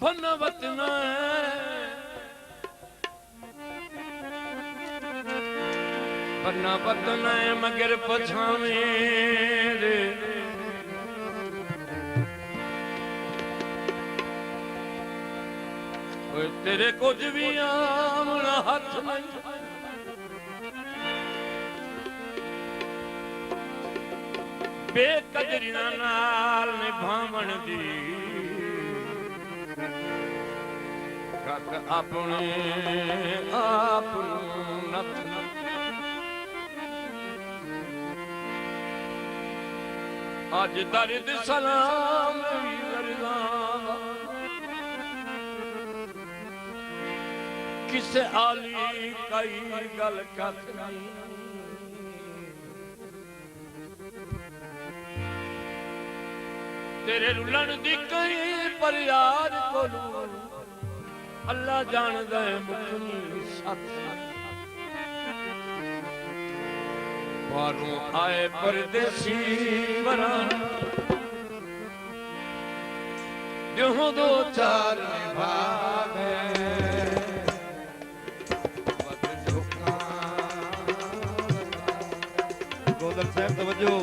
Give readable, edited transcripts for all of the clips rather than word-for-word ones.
fun वतन fun वतन मगर पछावे रे तेरे कुछ भी आमना हाथ नहीं बेकदरी नाल निभावण दी कक अपने आप नथ अज दर्द सलाम किसे आली कई गल कथ नहीं तेरे रुलन दी कई पर यार को अल्लाह जानदा है मुकनी सत बारों आए परदेसी वरान जो दो चार भाग गोदर साहब तवज्जो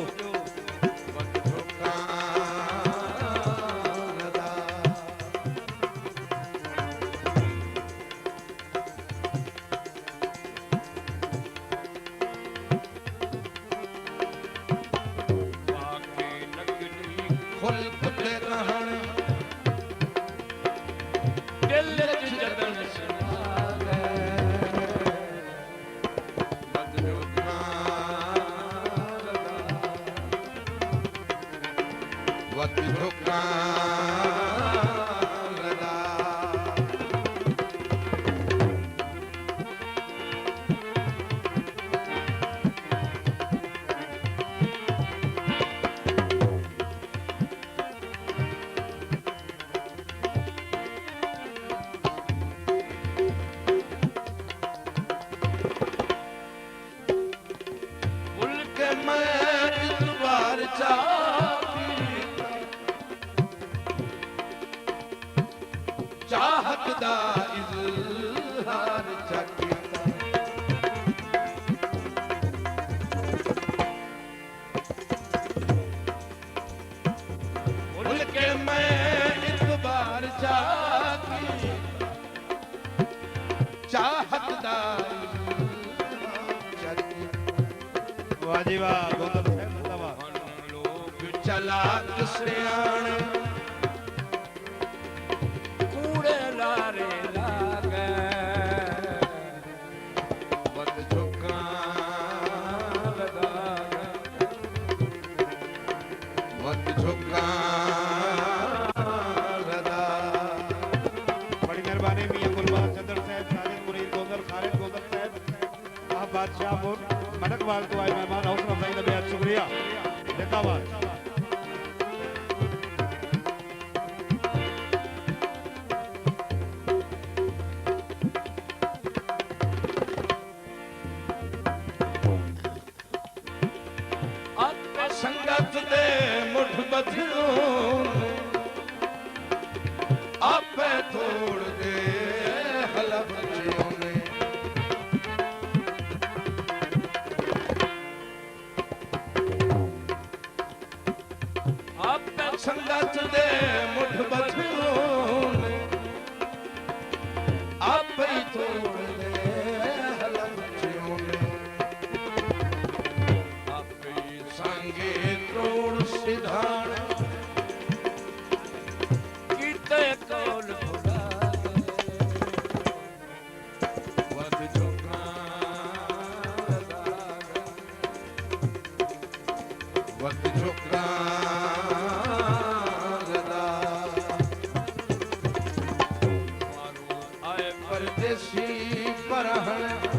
चाहत दा इज़हार चकीता बोल के मैं एक बार चाहती चाहत दा वाह जी वाह गौतम साहब जिंदाबाद लोग चला किसयान बादशाहपुर मनकवाल को आए मेहमान हौसला अफजाई का बेहद शुक्रिया जिंदाबाद संगत दे मुठ बधनों आपे तोड़ दे हलब ने आपे संगत दे मुठ बधनों आपे तोड़ दे हलब ने आपे संगे तोड़ सिधान कीते कौल परदेसी परहण